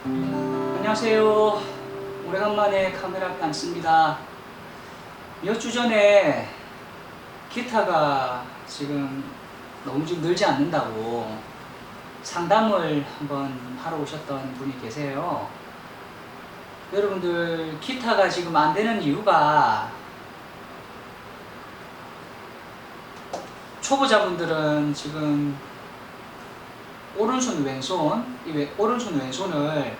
안녕하세요. 오래간만에 카메라 앞에 앉습니다. 몇 주 전에 기타가 지금 너무 좀 늘지 않는다고 상담을 한번 하러 오셨던 분이 계세요. 여러분들, 기타가 지금 안 되는 이유가 초보자분들은 지금 오른손 왼손, 오른손 왼손을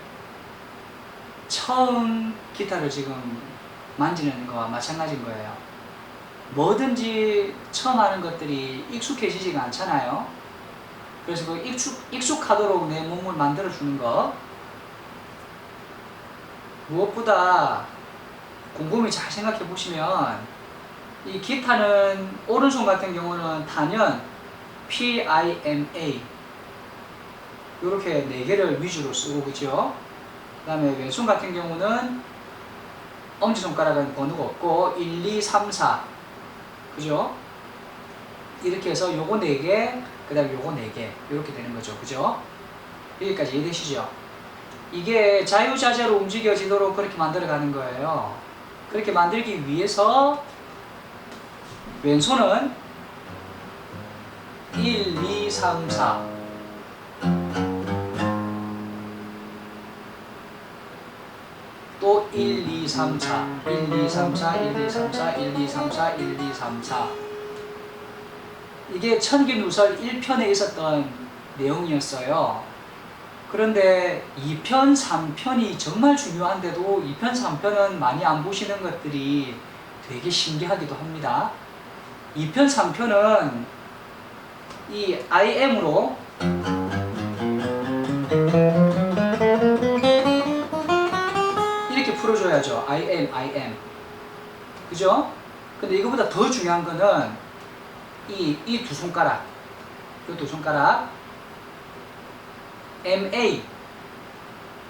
처음 기타를 지금 만지는 거와 마찬가지인 거예요. 뭐든지 처음 하는 것들이 익숙해지지가 않잖아요. 그래서 그 익숙하도록 내 몸을 만들어 주는 것, 무엇보다 곰곰이 잘 생각해 보시면 이 기타는 오른손 같은 경우는 단연 PIMA 이렇게 4개를 위주로 쓰고, 그죠? 그 다음에 왼손 같은 경우는 엄지손가락은 번호가 없고 1, 2, 3, 4, 그죠? 이렇게 해서 요거 4개, 그 다음에 요거 4개 이렇게 되는 거죠, 그죠? 여기까지 이해되시죠? 이게 자유자재로 움직여지도록 그렇게 만들어 가는 거예요. 그렇게 만들기 위해서 왼손은 1, 2, 3, 4 또 1, 2, 3, 4 1, 2, 3, 4 1, 2, 3, 4 1, 2, 3, 4 1, 2, 3, 4 이게 천기누설 1편에 있었던 내용이었어요. 그런데 2편, 3편이 정말 중요한데도 2편, 3편은 많이 안 보시는 것들이 되게 신기하기도 합니다. 2편, 3편은 이 IM으로 이렇게 풀어줘야죠. IM. 그죠? 근데 이거보다 더 중요한 거는 이 두 손가락, 이 두 손가락, MA.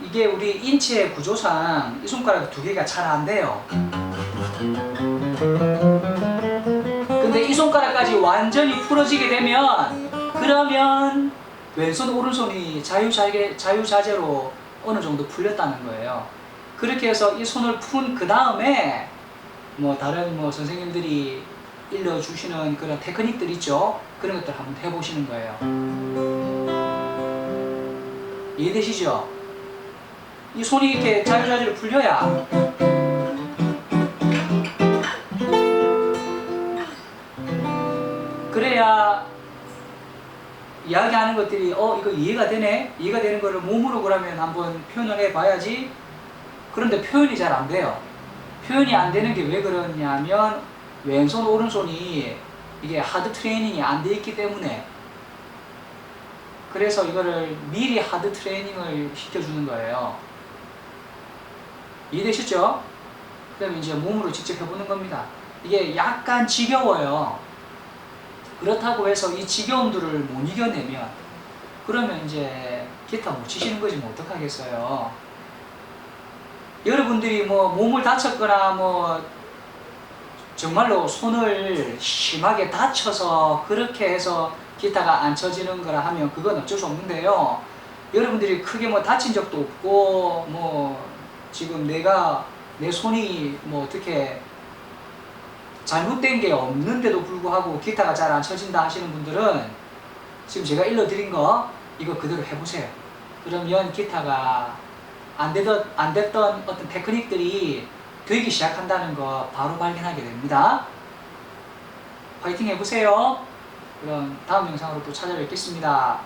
이게 우리 인체의 구조상 이 손가락 2개가 잘 안 돼요. 근데 이 손가락까지 완전히 풀어지게 되면, 그러면 왼손, 오른손이 자유자재로 어느 정도 풀렸다는 거예요. 그렇게 해서 이 손을 푼 그 다음에 다른 선생님들이 일러주시는 그런 테크닉들 있죠? 그런 것들 한번 해보시는 거예요. 이해되시죠? 이 손이 이렇게 자유자재로 풀려야 그래야 이야기하는 것들이 이거 이해가 되네? 이해가 되는 거를 몸으로 그러면 한번 표현을 해봐야지. 그런데 표현이 잘 안 돼요. 표현이 안 되는 게 왜 그러냐면 왼손 오른손이 이게 하드 트레이닝이 안 돼 있기 때문에, 그래서 이거를 미리 하드 트레이닝을 시켜주는 거예요. 이해되셨죠? 그 다음에 이제 몸으로 직접 해보는 겁니다. 이게 약간 지겨워요. 그렇다고 해서 이 지겨움들을 못 이겨내면 그러면 이제 기타 못 치시는 거지 어떡하겠어요. 여러분들이 몸을 다쳤거나 정말로 손을 심하게 다쳐서 그렇게 해서 기타가 안 쳐지는 거라 하면 그건 어쩔 수 없는데요. 여러분들이 크게 다친 적도 없고 지금 내 손이 어떻게 잘못된 게 없는데도 불구하고 기타가 잘 안 쳐진다 하시는 분들은 지금 제가 일러드린 거 이거 그대로 해보세요. 그러면 기타가 안 됐던 어떤 테크닉들이 되기 시작한다는 거 바로 발견하게 됩니다. 파이팅 해보세요. 그럼 다음 영상으로 또 찾아뵙겠습니다.